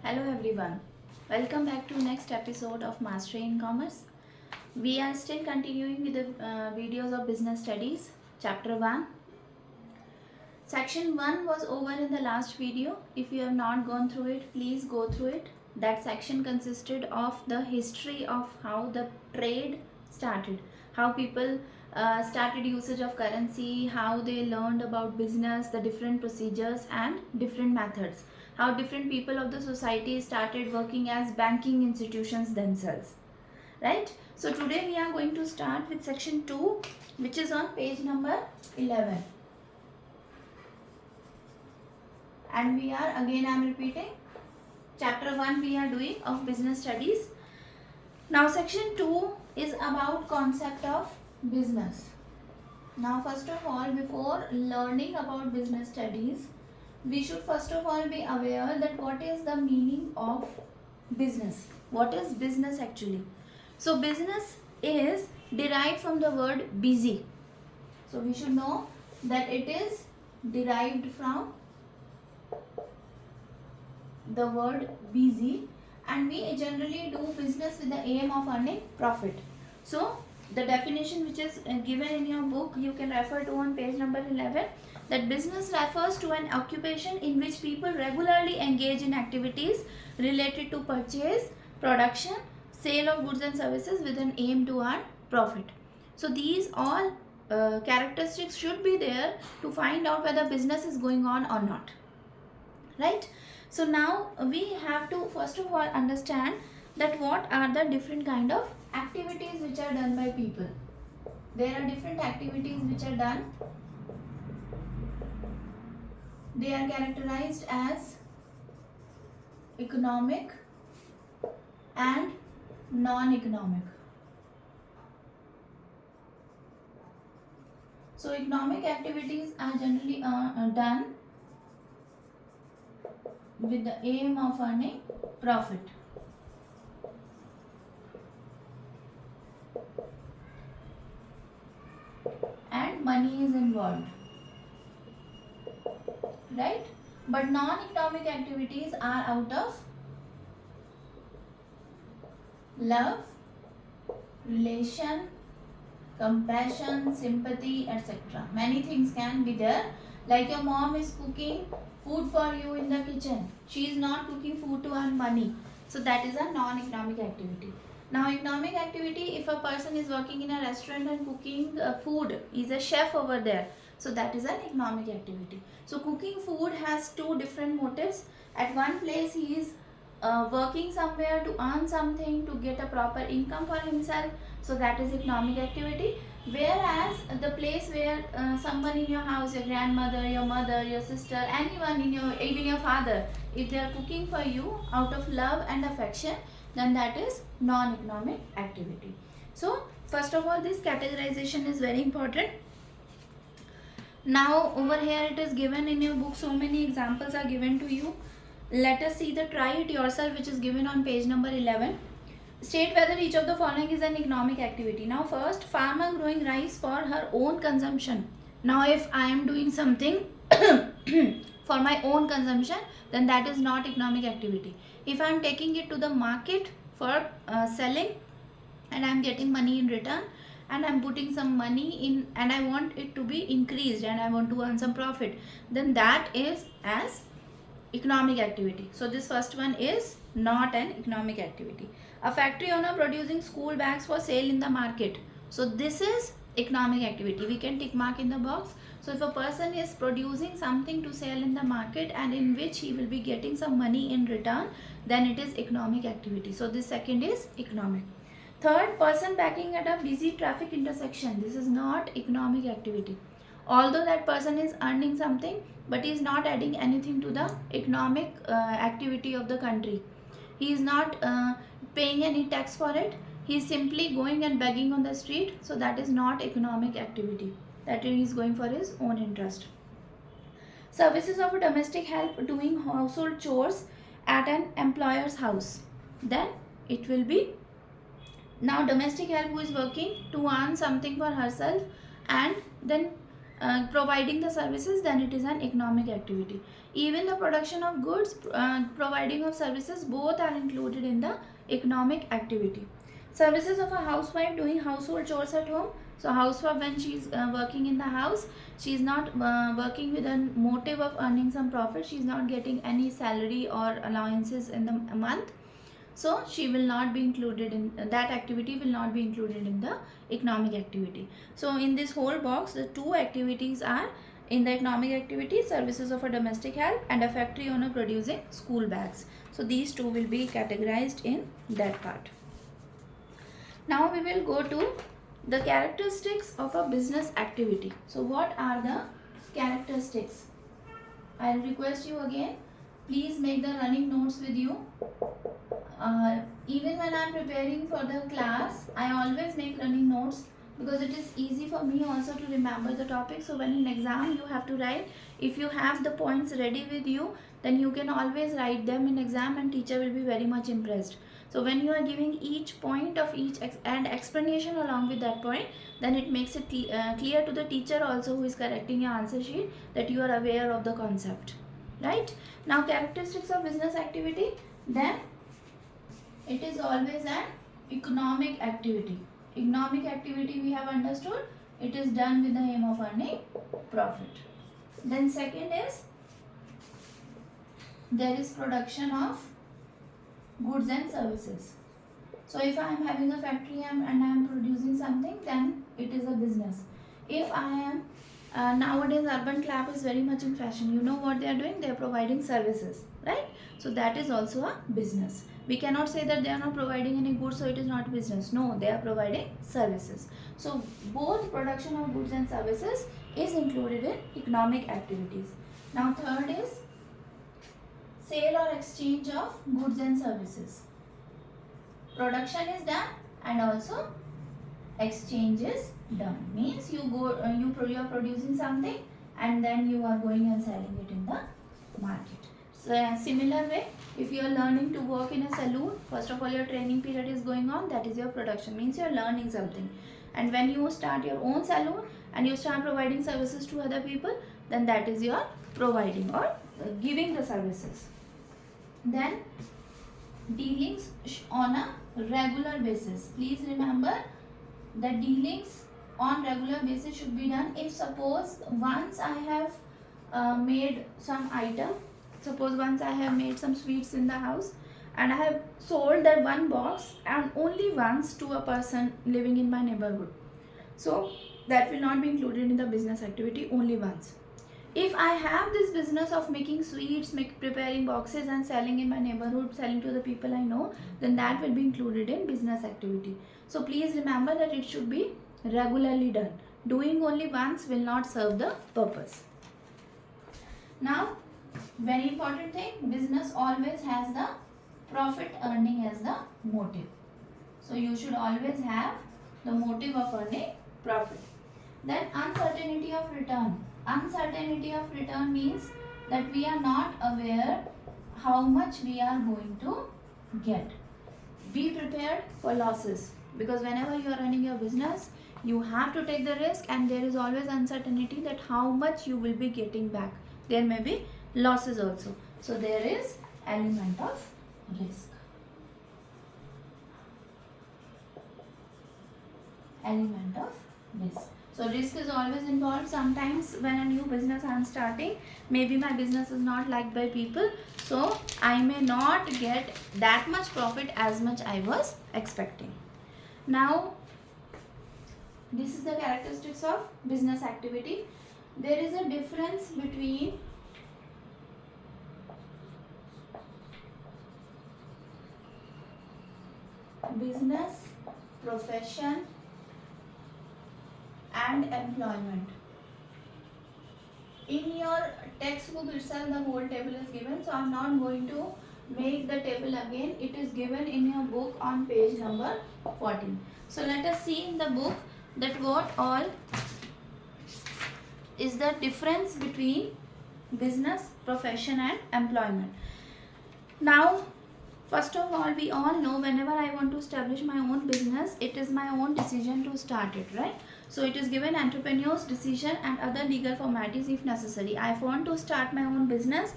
Hello everyone, welcome back to next episode of Mastery in Commerce. We are still continuing with the videos of business studies, chapter 1. Section 1 was over in the last video. If you have not gone through it, please go through it. That section consisted of the history of how the trade started, how people started usage of currency, how they learned about business, the different procedures and different methods, how different people of the society started working as banking institutions themselves, right? So today we are going to start with section 2, which is on page number 11. And we are, again I am repeating, chapter 1 we are doing of business studies. Now section 2 is about concept of business. Now first of all, before learning about business studies, we should first of all be aware that what is the meaning of business. What is business actually? So business is derived from the word busy. So we should know that it is derived from the word busy, and we generally do business with the aim of earning profit. So the definition which is given in your book, you can refer to on page number 11, that business refers to an occupation in which people regularly engage in activities related to purchase, production, sale of goods and services with an aim to earn profit. So these all characteristics should be there to find out whether business is going on or not, right? So now we have to first of all understand that what are the different kind of activities which are done by people. There are different activities which are done. They are characterized as economic and non-economic. So economic activities are generally done with the aim of earning profit. And money is involved, right? But non-economic activities are out of love, relation, compassion, sympathy, etc. Many things can be there. Like your mom is cooking food for you in the kitchen. She is not cooking food to earn money. So that is a non-economic activity. Now economic activity, if a person is working in a restaurant and cooking food, he is a chef over there. So that is an economic activity. So cooking food has two different motives. At one place he is working somewhere to earn something, to get a proper income for himself. So that is economic activity. Whereas the place where someone in your house, your grandmother, your mother, your sister, anyone in your, even your father, if they are cooking for you out of love and affection, then that is non-economic activity. So first of all, this categorization is very important. Now over here it is given in your book, so many examples are given to you. Let us see the try it yourself, which is given on page number 11. State whether each of the following is an economic activity. Now first, farmer growing rice for her own consumption. Now if I am doing something for my own consumption, then that is not economic activity. If I am taking it to the market for selling and I am getting money in return, and I am putting some money in and I want it to be increased and I want to earn some profit, then that is as economic activity. So this first one is not an economic activity. A factory owner producing school bags for sale in the market. So this is economic activity. We can tick mark in the box. So if a person is producing something to sell in the market and in which he will be getting some money in return, then it is economic activity. So this second is economic. Third, person packing at a busy traffic intersection. This is not economic activity. Although that person is earning something, but he is not adding anything to the economic activity of the country. He is not paying any tax for it. He is simply going and begging on the street. So that is not economic activity. That he is going for his own interest. Services of a domestic help, doing household chores at an employer's house. Then it will be, now domestic help who is working to earn something for herself and then providing the services, then it is an economic activity. Even the production of goods, providing of services, both are included in the economic activity. Services of a housewife doing household chores at home. So housewife, when she is working in the house, she is not working with a motive of earning some profit. She is not getting any salary or allowances in the month. So she will not be included in that activity, will not be included in the economic activity. So in this whole box, the two activities are in the economic activity: services of a domestic help and a factory owner producing school bags. So these two will be categorized in that part. Now we will go to the characteristics of a business activity. So what are the characteristics? I will request you again, please make the running notes with you. Even when I am preparing for the class, I always make running notes because it is easy for me also to remember the topic. So when in exam you have to write, if you have the points ready with you, then you can always write them in exam and teacher will be very much impressed. So when you are giving each point of each and explanation along with that point, then it makes it clear to the teacher also who is correcting your answer sheet that you are aware of the concept. Right? Now characteristics of business activity, then it is always an economic activity. Economic activity we have understood, it is done with the aim of earning profit. Then second is, there is production of goods and services. So if I am having a factory and I am producing something, then it is a business. If I am nowadays urban clap is very much in fashion. You know what they are doing? They are providing services, right? So that is also a business. We cannot say that they are not providing any goods, so it is not business. No, they are providing services. So both production of goods and services is included in economic activities. Now third is sale or exchange of goods and services. Production is done and also exchange is done. Means you are producing something and then you are going and selling it in the market. So similar way, if you are learning to work in a saloon, first of all your training period is going on, that is your production, means you are learning something. And when you start your own saloon and you start providing services to other people, then that is your providing or giving the services. Then dealings on a regular basis. Please remember that dealings on regular basis should be done. If suppose once I have made some item, suppose once I have made some sweets in the house and I have sold that one box and only once to a person living in my neighborhood, so that will not be included in the business activity, only once. If I have this business of making sweets, preparing boxes and selling in my neighborhood, selling to the people I know, then that will be included in business activity. So please remember that it should be regularly done. Doing only once will not serve the purpose. Now, very important thing, business always has the profit earning as the motive. So you should always have the motive of earning profit. Then uncertainty of return. Uncertainty of return means that we are not aware how much we are going to get. Be prepared for losses, because whenever you are running your business, you have to take the risk and there is always uncertainty that how much you will be getting back. There may be losses also. So there is element of risk. Element of risk. So risk is always involved. Sometimes when a new business I am starting, maybe my business is not liked by people, so I may not get that much profit as much I was expecting. Now, this is the characteristics of business activity. There is a difference between business, profession and employment. In your textbook itself the whole table is given, so I am not going to make the table again. It is given in your book on page number 14. So let us see in the book that what all is the difference between business, profession and employment. Now, first of all, we all know whenever I want to establish my own business, it is my own decision to start it, right? So it is given entrepreneur's decision and other legal formalities if necessary. I want to start my own business.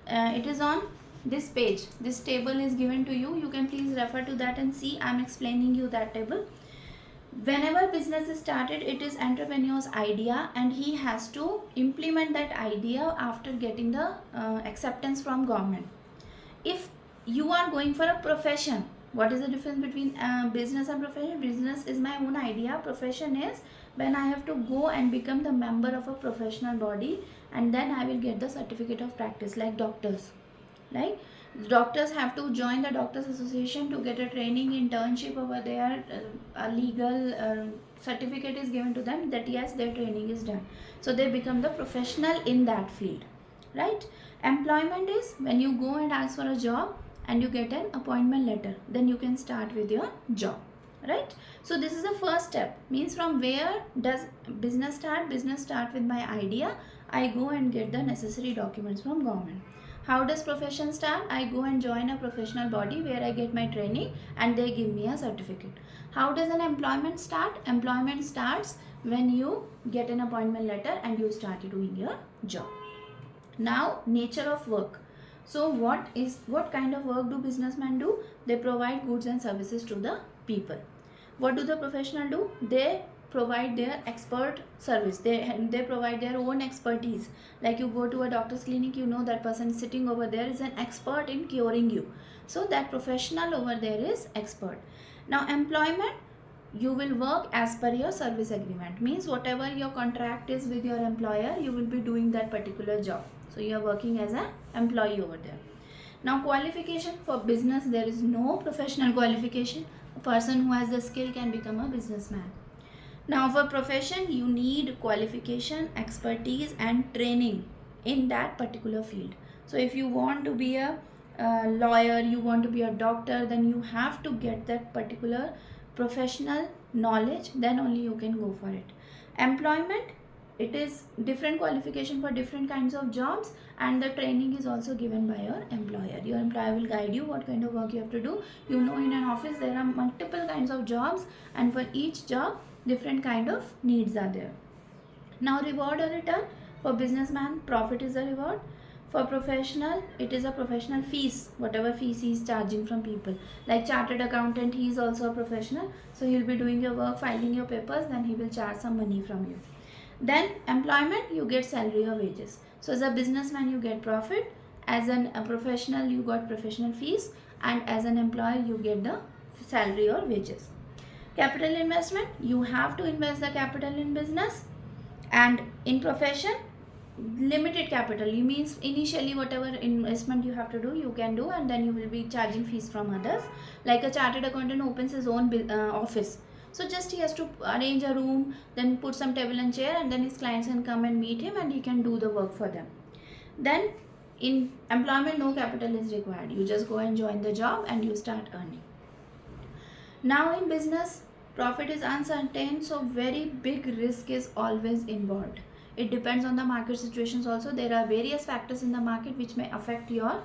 It is on this page. This table is given to you. You can please refer to that and see. I am explaining you that table. Whenever business is started, it is entrepreneur's idea and he has to implement that idea after getting the acceptance from government. If you are going for a profession, what is the difference between business and profession? Business is my own idea. Profession is when I have to go and become the member of a professional body, and then I will get the certificate of practice, like doctors. Like doctors have to join the doctors association to get a training internship over there. A legal certificate is given to them that yes, their training is done, so they become the professional in that field, right? Employment is when you go and ask for a job and you get an appointment letter, then you can start with your job, right? So this is the first step. Means from where does business start? Business start with my idea. I go and get the necessary documents from government. How does profession start? I go and join a professional body where I get my training and they give me a certificate. How does an employment start? Employment starts when you get an appointment letter and you start doing your job. Now, nature of work. So what kind of work do businessmen do? They provide goods and services to the people. What do the professional do? They provide their expert service. They provide their own expertise. Like you go to a doctor's clinic, you know that person sitting over there is an expert in curing you. So that professional over there is expert. Now employment, you will work as per your service agreement. Means whatever your contract is with your employer, you will be doing that particular job. So you are working as an employee over there. Now qualification for business, there is no professional qualification. A person who has the skill can become a businessman. Now for profession, you need qualification, expertise and training in that particular field. So if you want to be a lawyer, you want to be a doctor, then you have to get that particular professional knowledge, then only you can go for it. Employment, it is different qualification for different kinds of jobs, and the training is also given by your employer. Your employer will guide you what kind of work you have to do. You know, in an office there are multiple kinds of jobs, and for each job different kind of needs are there. Now reward or return. For businessman, profit is a reward. For professional, it is a professional fees, whatever fees he is charging from people. Like chartered accountant, he is also a professional, so he will be doing your work, filing your papers, then he will charge some money from you. Then employment, you get salary or wages. So as a businessman you get profit, as a professional you got professional fees, and as an employer you get the salary or wages. Capital investment, you have to invest the capital in business, and in profession limited capital. You means initially whatever investment you have to do, you can do, and then you will be charging fees from others. Like a chartered accountant opens his own office, so just he has to arrange a room, then put some table and chair, and then his clients can come and meet him and he can do the work for them. Then in employment, no capital is required. You just go and join the job and you start earning. Now in business, profit is uncertain, so very big risk is always involved. It depends on the market situations also. There are various factors in the market which may affect your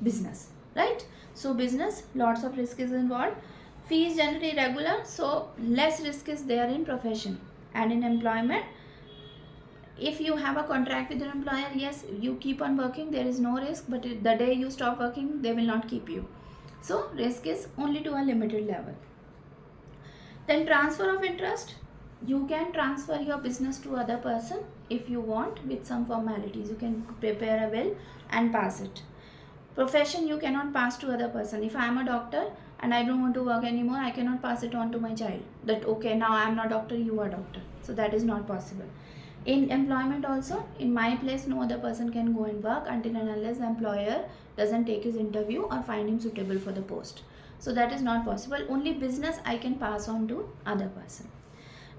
business, right? So business, lots of risk is involved. Fee is generally regular, so less risk is there in profession. And in employment, if you have a contract with your employer, yes, you keep on working, there is no risk, but the day you stop working, they will not keep you. So risk is only to a limited level. Then transfer of interest, you can transfer your business to other person if you want with some formalities. You can prepare a will and pass it. Profession, you cannot pass to other person. If I am a doctor and I don't want to work anymore, I cannot pass it on to my child that okay, now I am not doctor, you are doctor. So that is not possible. In employment also, in my place no other person can go and work until and unless the employer doesn't take his interview or find him suitable for the post. So that is not possible. Only business I can pass on to other person.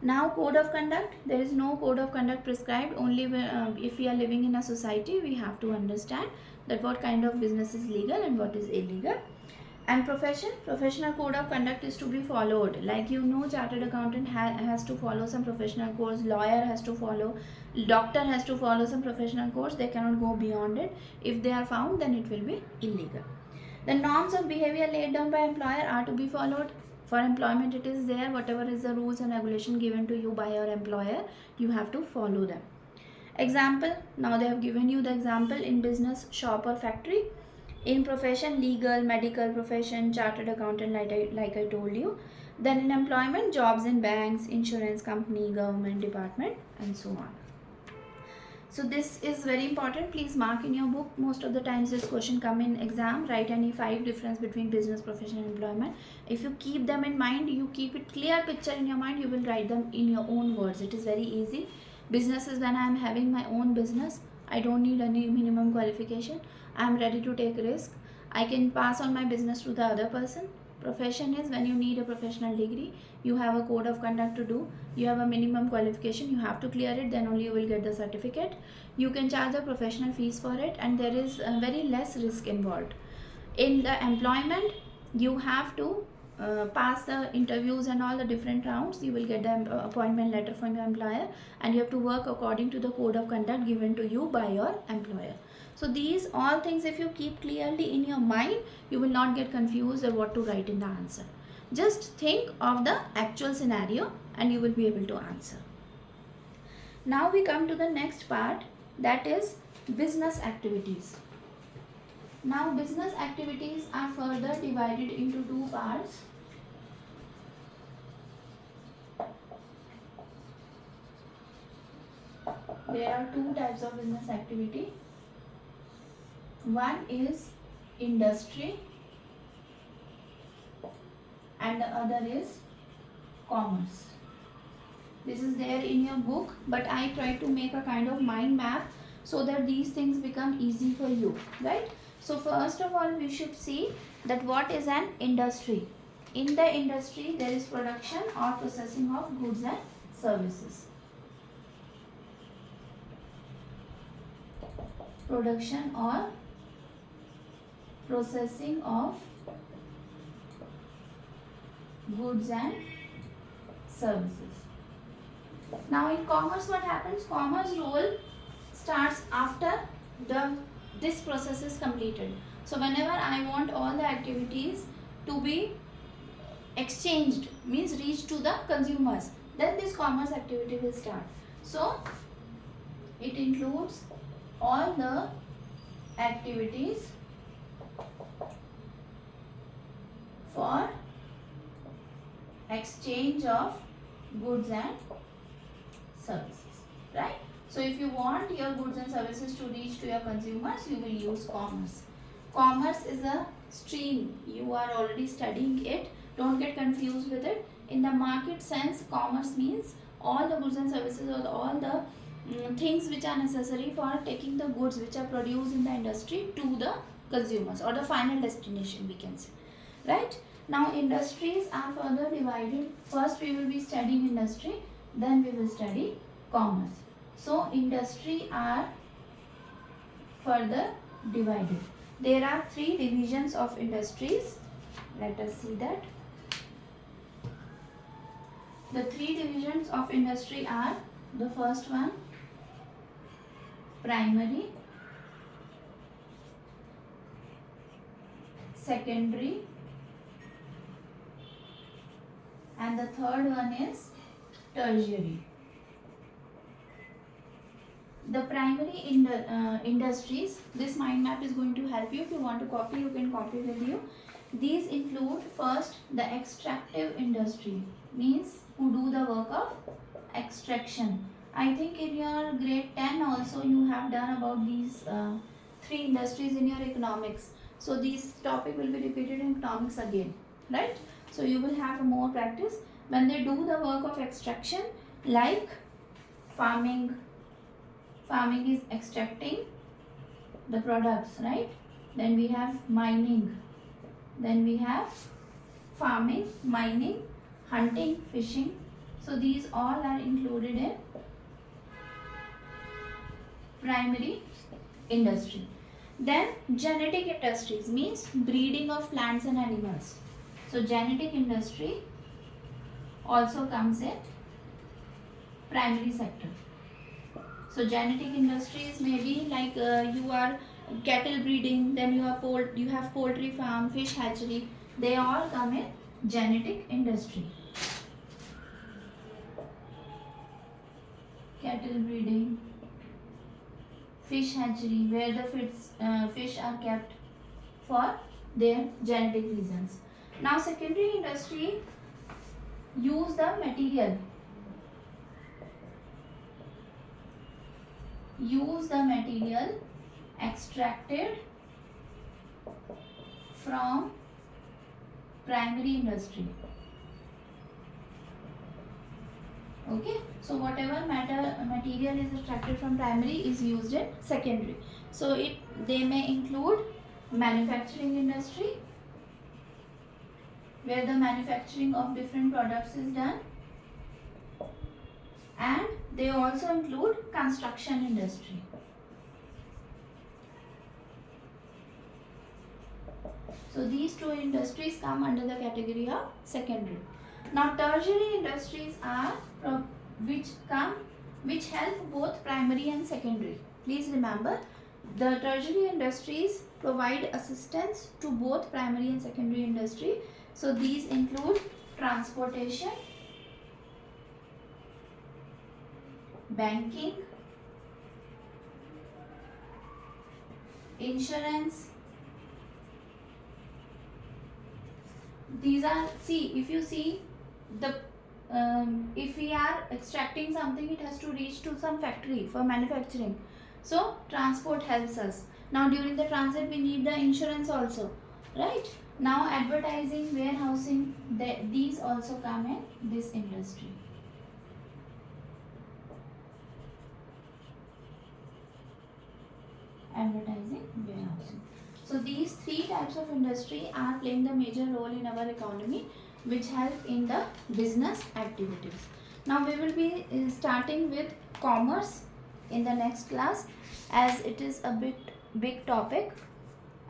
Now code of conduct, there is no code of conduct prescribed. Only if we are living in a society, we have to understand that what kind of business is legal and what is illegal. And professional code of conduct is to be followed. Like chartered accountant has to follow some professional codes, lawyer has to follow, doctor has to follow some professional codes. They cannot go beyond it. If they are found, then it will be illegal. The norms of behavior laid down by employer are to be followed. For employment it is there, whatever is the rules and regulation given to you by your employer, you have to follow them. Example, now they have given you the example in business, shop or factory. In profession, legal, medical profession, chartered accountant, like I told you. Then in employment, jobs in banks, insurance company, government department, and so on. So this is very important. Please mark in your book. Most of the times this question come in exam. Write any 5 difference between business, profession and employment. If you keep them in mind, you keep it clear picture in your mind, you will write them in your own words. It is very easy. Business is when I am having my own business. I don't need any minimum qualification. I am ready to take risk. I can pass on my business to the other person. Profession is when you need a professional degree, you have a code of conduct to do, you have a minimum qualification, you have to clear it, then only you will get the certificate. You can charge a professional fees for it, and there is very less risk involved. In the employment, you have to pass the interviews and all the different rounds. You will get the appointment letter from your employer, and you have to work according to the code of conduct given to you by your employer. So these all things, if you keep clearly in your mind, you will not get confused or what to write in the answer. Just think of the actual scenario and you will be able to answer. Now we come to the next part, that is business activities. Now business activities are further divided into 2 parts. There are 2 types of business activity. One is industry and the other is commerce. This is there in your book, but I try to make a kind of mind map so that these things become easy for you, right? So first of all, we should see that what is an industry. In the industry, there is production or processing of goods and services. Production or processing of goods and services. Now in commerce, what happens? Commerce role starts after this process is completed. So whenever I want all the activities to be exchanged, means reach to the consumers, then this commerce activity will start. So it includes all the activities for exchange of goods and services, right? So if you want your goods and services to reach to your consumers, you will use commerce. Commerce is a stream. You are already studying it. Don't get confused with it. In the market sense, commerce means all the goods and services or all the things which are necessary for taking the goods which are produced in the industry to the consumers or the final destination, we can say, right? Now industries are further divided. First we will be studying industry, then we will study commerce. So industry are further divided. There are 3 divisions of industries. Let us see that. The 3 divisions of industry are, the first one, primary, secondary, and the third one is tertiary. The primary industries, this mind map is going to help you. If you want to copy, you can copy with you. These include first the extractive industry, means who do the work of extraction. I think in your grade 10 also you have done about these 3 industries in your economics. So this topic will be repeated in economics again, right? So you will have more practice. When they do the work of extraction, like farming is extracting the products, right? Then we have mining, then we have farming, mining, hunting, fishing. So these all are included in primary industry. Then genetic industries means breeding of plants and animals. So genetic industry also comes in primary sector. So genetic industries may be like you are cattle breeding, then you have poultry farm, fish hatchery. They all come in genetic industry. Cattle breeding, fish hatchery, where the fish are kept for their genetic reasons. Now secondary industry use the material. Use the material extracted from primary industry. Okay, so whatever material is extracted from primary is used in secondary. So they may include manufacturing industry, where the manufacturing of different products is done, and they also include construction industry. So these two industries come under the category of secondary. Now tertiary industries are which help both primary and secondary. Please remember, the tertiary industries provide assistance to both primary and secondary industry. So these include transportation, banking, insurance. These are, if you see the if we are extracting something, it has to reach to some factory for manufacturing. So transport helps us. Now during the transit we need the insurance also, right? Now advertising, warehousing, these also come in this industry. Advertising, warehousing. So these three types of industry are playing the major role in our economy, which help in the business activities. Now we will be starting with commerce in the next class, as it is a big topic,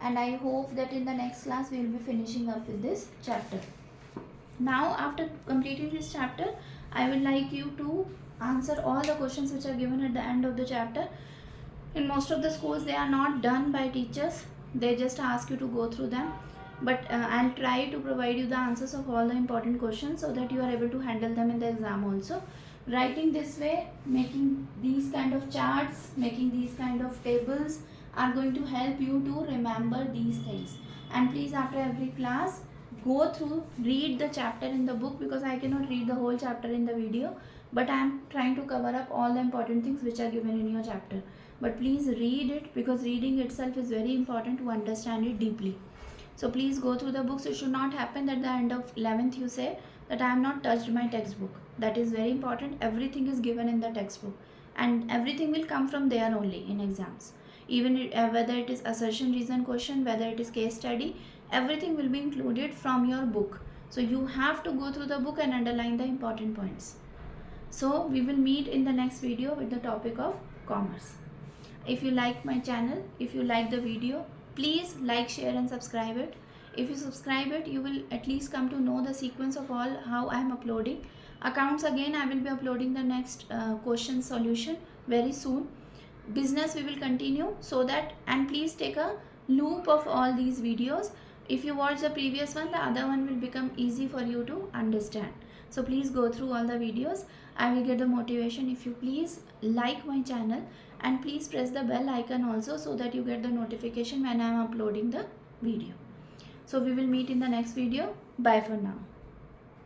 and I hope that in the next class we will be finishing up with this chapter. Now after completing this chapter, I would like you to answer all the questions which are given at the end of the chapter. In most of the schools they are not done by teachers, they just ask you to go through them, but I'll try to provide you the answers of all the important questions so that you are able to handle them in the exam also. Writing this way, making these kind of charts, making these kind of tables are going to help you to remember these things. And please, after every class, go through, read the chapter in the book, because I cannot read the whole chapter in the video, but I am trying to cover up all the important things which are given in your chapter. But please read it, because reading itself is very important to understand it deeply. So please go through the books. It should not happen that at the end of 11th you say that I have not touched my textbook. That is very important. Everything is given in the textbook, and everything will come from there only in exams. Even whether it is assertion reason question, whether it is case study, everything will be included from your book. So you have to go through the book and underline the important points. So we will meet in the next video with the topic of commerce. If you like my channel, if you like the video, please like, share and subscribe it. If you subscribe it, you will at least come to know the sequence of all how I am uploading. Accounts, again I will be uploading the next question solution very soon. Business we will continue, so that, and please take a loop of all these videos. If you watch the previous one, the other one will become easy for you to understand. So please go through all the videos. I will get the motivation if you please like my channel, and please press the bell icon also, so that you get the notification when I am uploading the video. So we will meet in the next video. Bye for now.